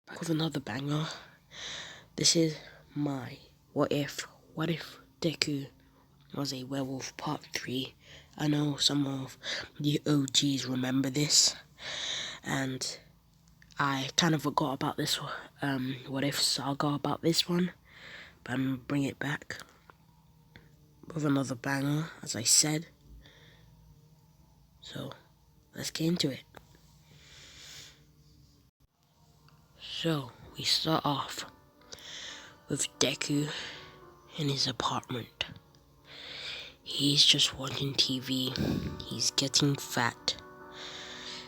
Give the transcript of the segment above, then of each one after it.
back with another banger. This is my What If Deku was a werewolf part 3. I know some of the OGs remember this, and I kind of forgot about this What If saga about this one, but I'm gonna bring it back with another banger, as I said. So let's get into it. So we start off with Deku in his apartment. He's just watching TV. He's getting fat.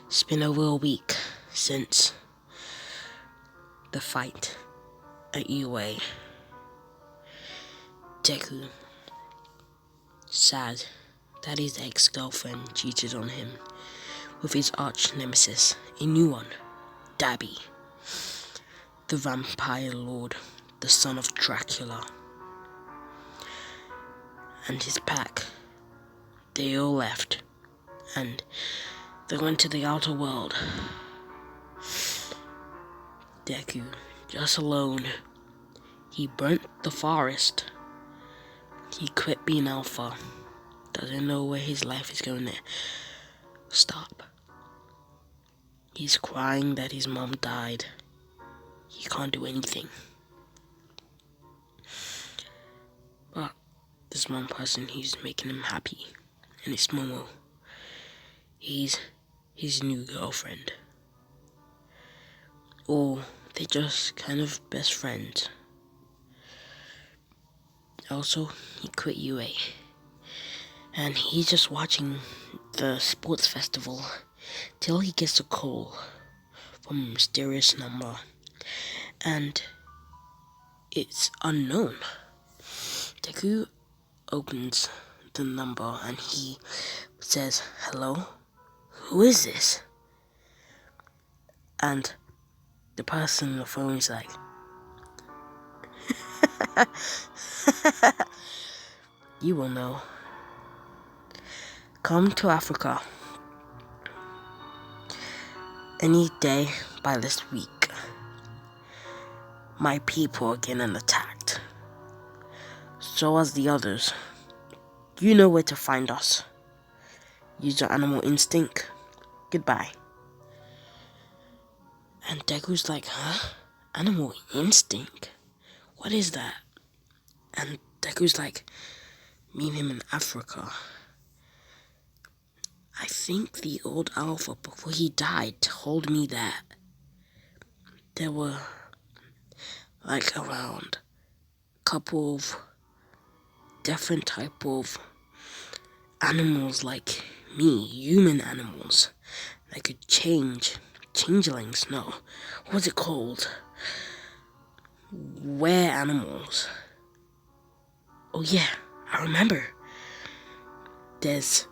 It's been over a week since the fight at UA. Deku, sad that his ex-girlfriend cheated on him with his arch nemesis, a new one, Dabby, the vampire lord, the son of Dracula, and his pack. They all left, and they went to the outer world. Deku, just alone. He burnt the forest. He quit being alpha. Doesn't know where his life is going to stop. He's crying that his mom died. He can't do anything. But there's one person who's making him happy, and it's Momo. He's his new girlfriend. Or they're just kind of best friends. Also, he quit UA. And he's just watching the sports festival till he gets a call from a mysterious number. And it's unknown. Deku opens the number and he says, "Hello? Who is this?" And the person on the phone is like, "You will know. Come to Africa any day by this week. My people are getting attacked. So as the others. You know where to find us. Use your animal instinct. Goodbye." And Deku's like, "Huh? Animal instinct? What is that?" And Deku's like, "Meet him in Africa. I think the old alpha, before he died, told me that there were like around a couple of different type of animals like me, human animals, that could change. Changelings, no. What's it called? Were animals. Oh yeah, I remember. There's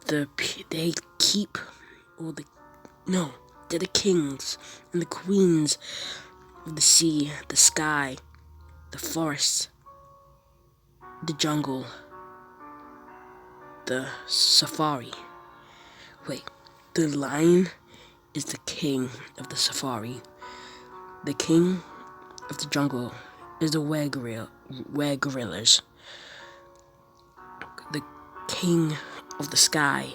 they're the kings and the queens of the sea, the sky, the forest, the jungle, the safari. Wait, the lion is the king of the safari. The king of the jungle is the were-gorillas. The king of the sky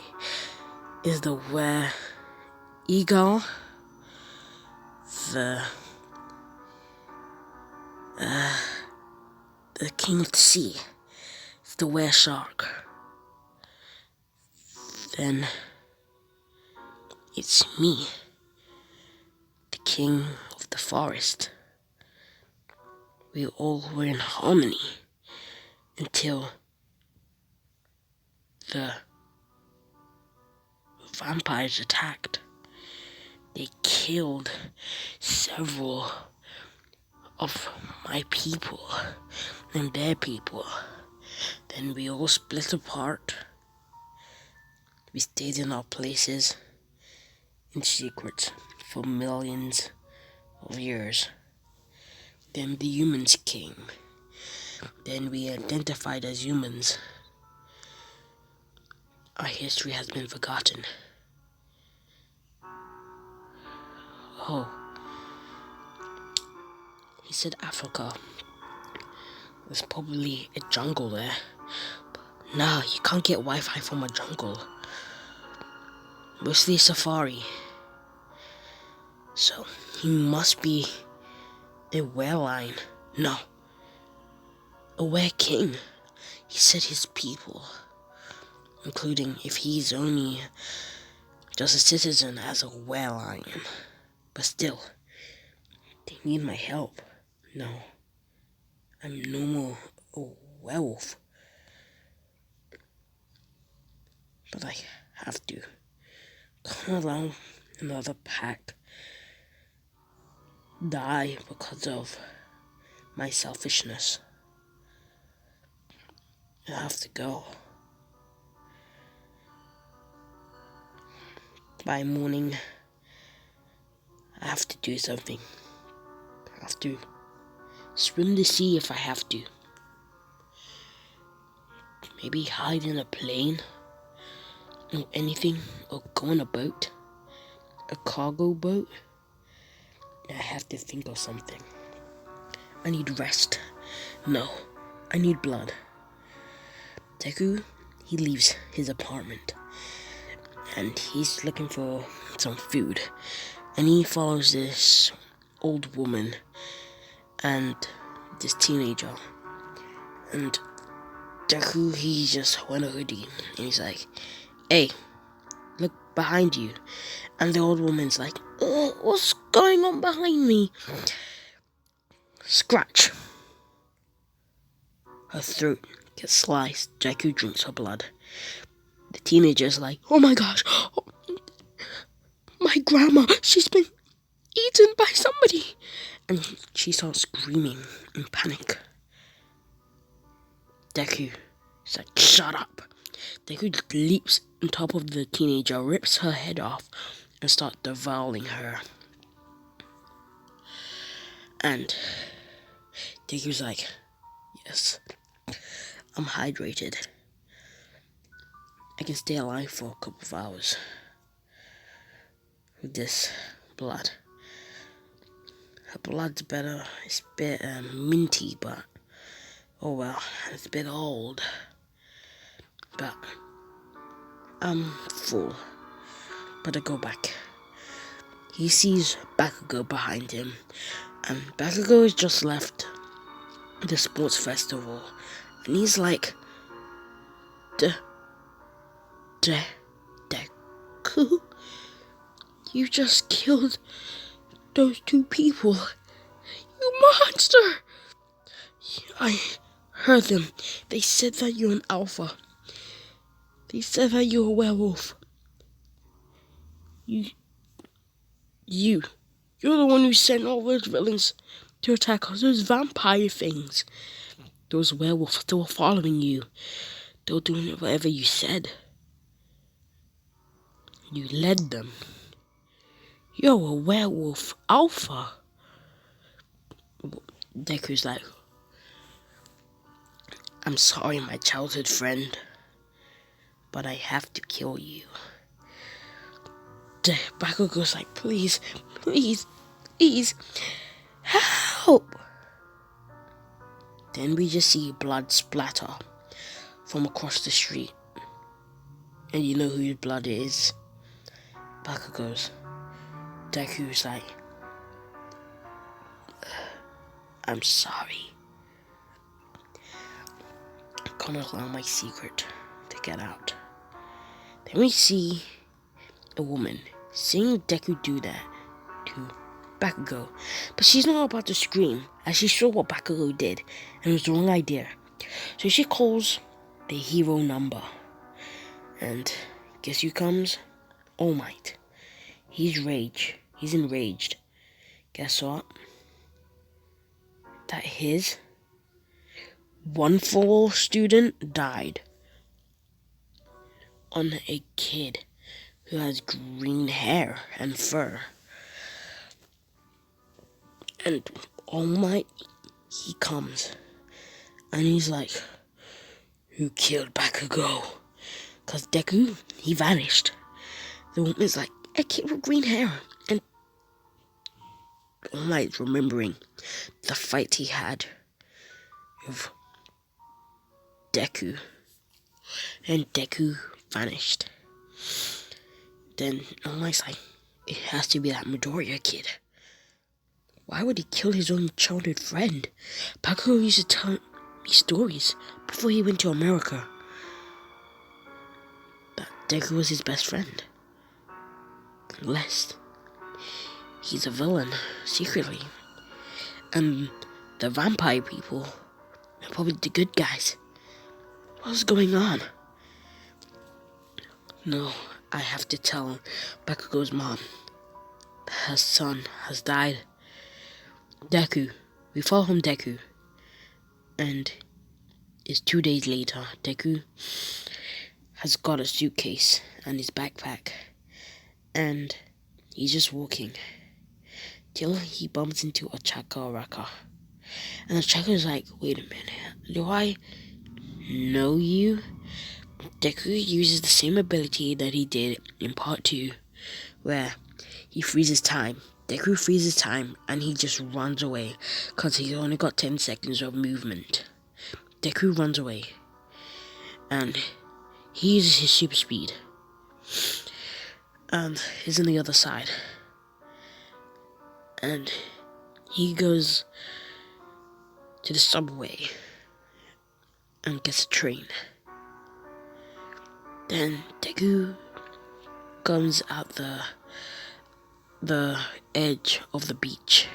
is the were-eagle. The king of the sea is the were-shark. Then it's me, the king of the forest. We all were in harmony until the vampires attacked. They killed several of my people and their people. Then we all split apart. We stayed in our places in secret for millions of years. Then the humans came. Then we identified as humans. Our history has been forgotten. Oh, He said Africa. There's probably a jungle there. Nah, you can't get Wi-Fi from a jungle. Mostly a safari. So, he must be a were-lion. No. A were-king. He said his people. Including if he's only just a citizen as a were-lion. But still, they need my help. No. I'm no more a werewolf. But I have to. Can't allow another pack die because of my selfishness. I have to go. By morning, I have to do something. I have to swim the sea if I have to. Maybe hide in a plane or anything, or go on a boat, a cargo boat. I have to think of something. I need rest. No, I need blood. Deku, he leaves his apartment and he's looking for some food, and he follows this old woman and this teenager, and Deku, he just went a hoodie and he's like, hey, look behind you. And the old woman's like, what's going on behind me? Scratch. Her throat gets sliced. Deku drinks her blood. The teenager's like, oh my gosh, my grandma, she's been eaten by somebody. And she starts screaming in panic. Deku is like, shut up. Deku leaps on top of the teenager, rips her head off, and starts devouring her. And Deku's like, yes, I'm hydrated. I can stay alive for a couple of hours with this blood. Her blood's better. It's a bit minty, but oh well, it's a bit old. But I'm full. But I go back. He sees Bakugo behind him, and Bakugo has just left the sports festival, and he's like, Deku, you just killed those two people. You monster! I heard them. They said that you're an alpha. They said that you're a werewolf. You're the one who sent all those villains to attack us. Those vampire things. Those werewolves, they were following you. They were doing whatever you said. You led them. You're a werewolf alpha. Deku's like, I'm sorry, my childhood friend, but I have to kill you. Bakugo's like, please, help. Then we just see blood splatter from across the street. And you know whose blood it is? Bakugo's. Deku's like, I'm sorry. I can't allow my secret to get out. Then we see a woman seeing Deku do that to Bakugo, but she's not about to scream as she saw what Bakugo did and it was the wrong idea. So she calls the hero number, and guess who comes? All Might. He's enraged. Guess what? That his one-for-all student died on a kid who has green hair and fur. And All Might, he comes and he's like, who killed Bakugo? Cause Deku, he vanished. The woman's like, a kid with green hair. And All Might remembering the fight he had with Deku, and Deku vanished. Then All Might's like, it has to be that Midoriya kid. Why would he kill his own childhood friend? Paco used to tell me stories before he went to America that Deku was his best friend. Unless he's a villain secretly, and the vampire people are probably the good guys. What's going on? No, I have to tell Bakugo's mom that her son has died. Deku, we follow him Deku, and it's 2 days later. Deku has got a suitcase and his backpack, and he's just walking till he bumps into a Chakaraka. And the Chakaraka's like, wait a minute, do I know you? Deku uses the same ability that he did in part 2, where he freezes time. Deku freezes time and he just runs away because he's only got 10 seconds of movement. Deku runs away and he uses his super speed, and he's on the other side, and he goes to the subway and gets a train. Then Deku comes at the edge of the beach,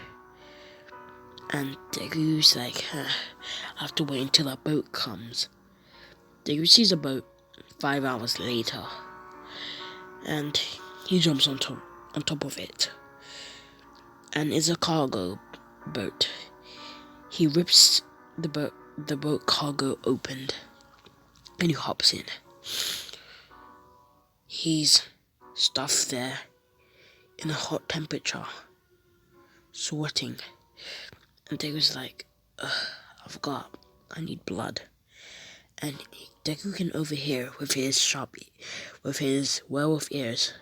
and Deku's like, I have to wait until a boat comes. Deku sees a boat 5 hours later, and he jumps on top of it, and it's a cargo boat. He rips the boat cargo opened, and he hops in. He's stuffed there in a hot temperature, sweating, and Deku's like, I need blood. And Deku can overhear with his werewolf ears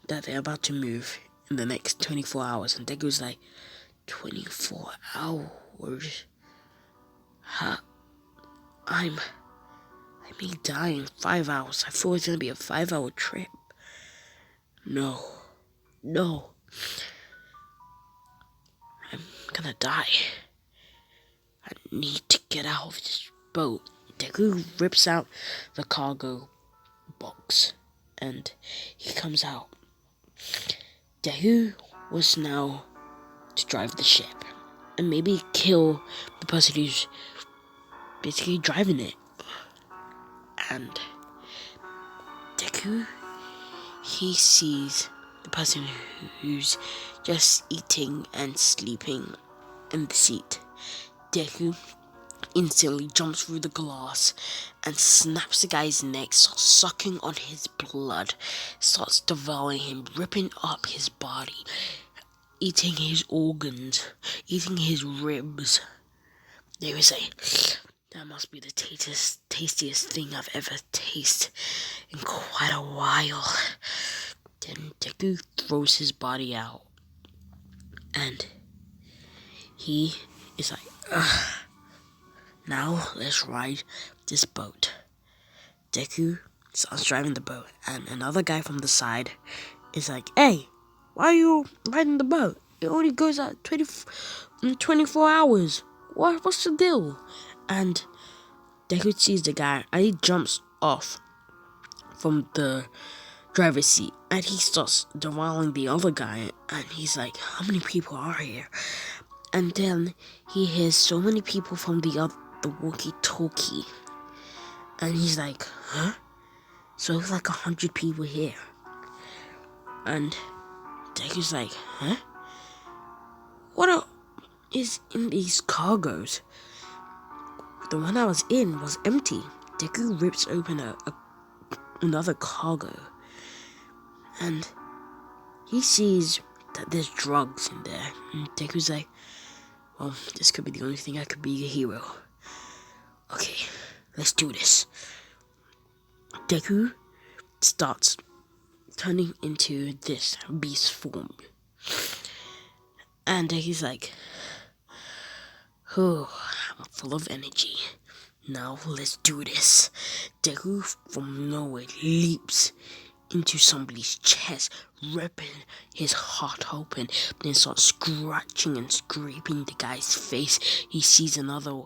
that they're about to move in the next 24 hours. And Deku's like, 24 hours? I may die in 5 hours. I thought it was gonna be a 5-hour trip. No. I'm gonna die. I need to get out of this boat. Deku rips out the cargo box and he comes out. Deku was now to drive the ship and maybe kill the person who's basically driving it. And Deku, he sees the person who's just eating and sleeping in the seat. Deku instantly jumps through the glass and snaps the guy's neck, starts sucking on his blood, starts devouring him, ripping up his body, eating his organs, eating his ribs. They would say, that must be the tastiest thing I've ever tasted in quite a while. Then Deku throws his body out, and he is like, ugh. Now let's ride this boat. Deku starts driving the boat, and another guy from the side is like, hey, why are you riding the boat? It only goes at 24 hours. What's the deal? And Deku sees the guy, and he jumps off from the driver's seat, and he starts devouring the other guy, and he's like, how many people are here? And then he hears so many people from the walkie-talkie, and he's like, huh? So it's like 100 people here. And Deku's like, huh? What is in these cargoes? The one I was in was empty. Deku rips open another cargo, and he sees that there's drugs in there. And Deku's like, well, this could be the only thing I could be a hero. Okay, let's do this. Deku starts turning into this beast form, And he's like, oh, I'm full of energy. Now let's do this. Deku from nowhere leaps into somebody's chest, ripping his heart open, then starts scratching and scraping the guy's face. He sees another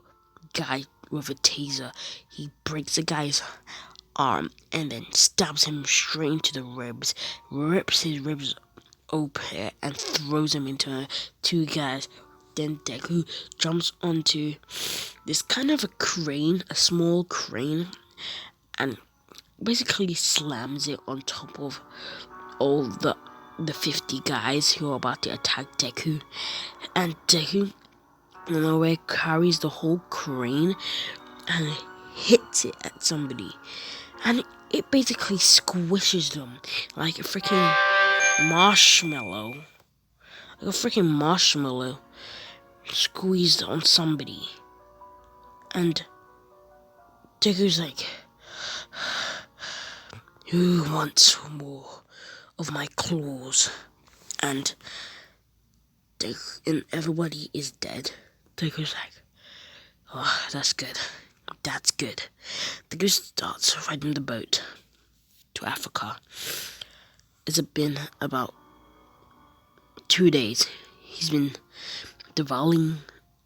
guy with a taser. He breaks the guy's arm and then stabs him straight into the ribs, rips his ribs open and throws him into two guys. Then Deku jumps onto this kind of a crane, a small crane, and basically slams it on top of all the 50 guys who are about to attack Deku. And Deku, in a way, carries the whole crane and hits it at somebody. And it basically squishes them like a freaking marshmallow. Like a freaking marshmallow squeezed on somebody. And Deku's like, who wants more of my claws? And everybody is dead. Deku's like, oh, that's good. That's good. Deku starts riding the boat to Africa. It's been about 2 days. He's been devouring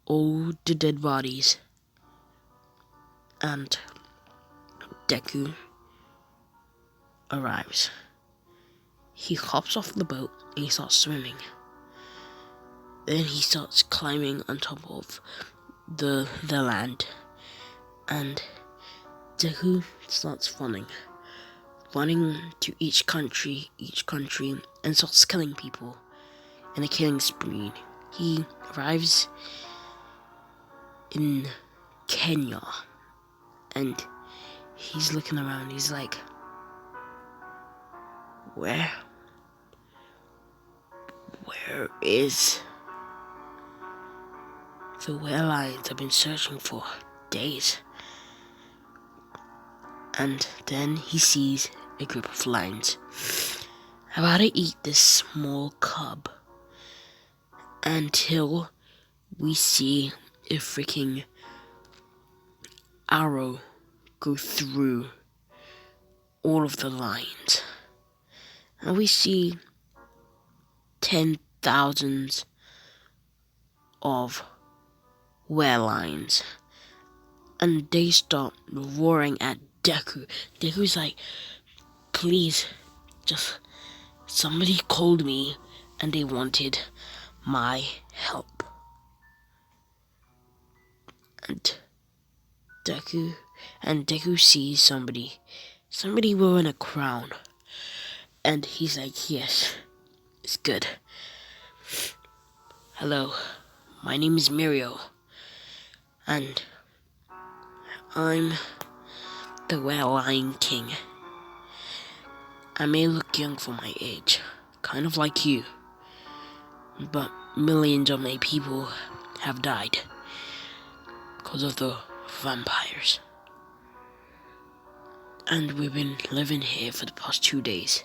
all the dead bodies. And Deku arrives. He hops off the boat and he starts swimming. Then he starts climbing on top of the land. And Deku starts running to each country, and starts killing people in a killing spree. He arrives in Kenya, and he's looking around. He's like, where is the were lions I've been searching for days? And then he sees a group of lions about to eat this small cub, until we see a freaking arrow go through all of the lions. And we see 10,000s of were-lions. And they start roaring at Deku. Deku's like, please, just somebody called me and they wanted my help. And Deku sees somebody wearing a crown. And he's like, yes, it's good. Hello, my name is Mirio. And I'm the Lion King. I may look young for my age, kind of like you. But millions of my people have died because of the vampires. And we've been living here for the past 2 days.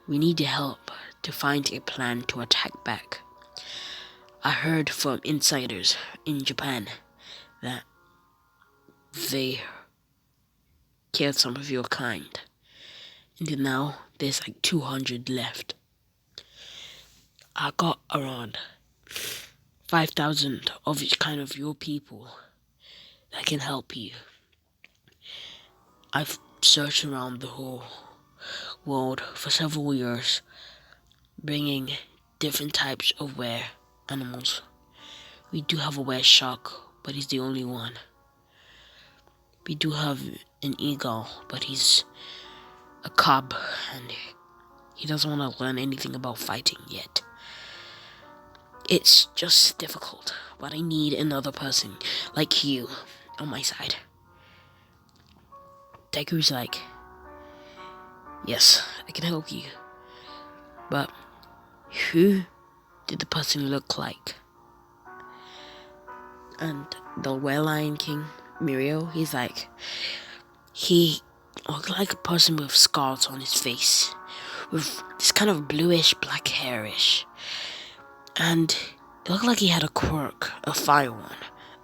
We need your help to find a plan to attack back. I heard from insiders in Japan that they killed some of your kind. And now there's like 200 left. I got around 5,000 of each kind of your people that can help you. I've searched around the whole world for several years, bringing different types of were animals. We do have a were shark, but he's the only one. We do have an eagle, but he's a cub, and he doesn't want to learn anything about fighting yet. It's just difficult, but I need another person like you on my side. Deku's like, yes, I can help you. But who did the person look like? And the Lion King, Mirio, he's like, he looked like a person with scars on his face, with this kind of bluish, black hairish. And it looked like he had a quirk, a fire one,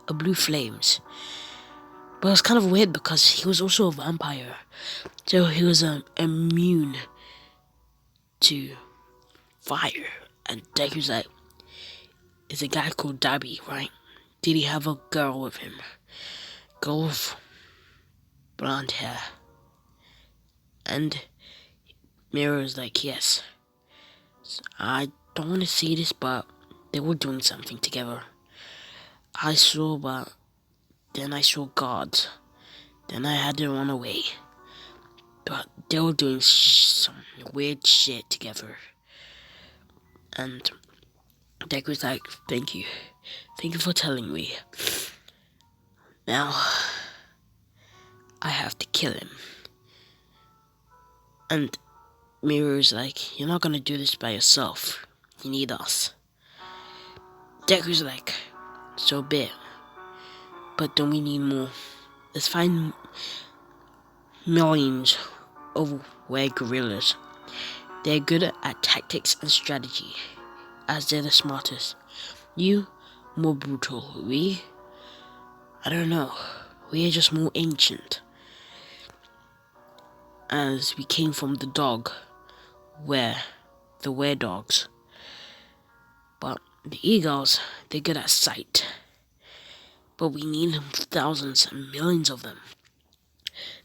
a blue flames. But it was kind of weird because he was also a vampire. So he was immune to fire. And Deku's like, it's a guy called Dabby, right? Did he have a girl with him? Girl with blonde hair. And Mira was like, yes. So I don't want to see this, but they were doing something together. I saw, but then I saw God. Then I had to run away. But they were doing some weird shit together. And Deck was like, thank you. Thank you for telling me. Now, I have to kill him. And Miru's like, you're not gonna do this by yourself. You need us. Deku's like, so be it. But don't we need more? Let's find millions of were gorillas. They're good at tactics and strategy, as they're the smartest. You, more brutal. I don't know. We are just more ancient. As we came from the dog, the were-dogs. But the eagles, they're good at sight. But we need thousands and millions of them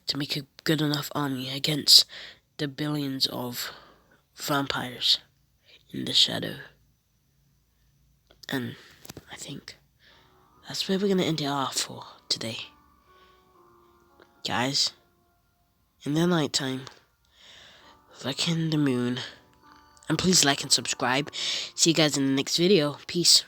to make a good enough army against the billions of vampires in the shadow. And I think that's where we're gonna end it off for today. Guys, in the nighttime, look in the moon, and please like and subscribe. See you guys in the next video. Peace.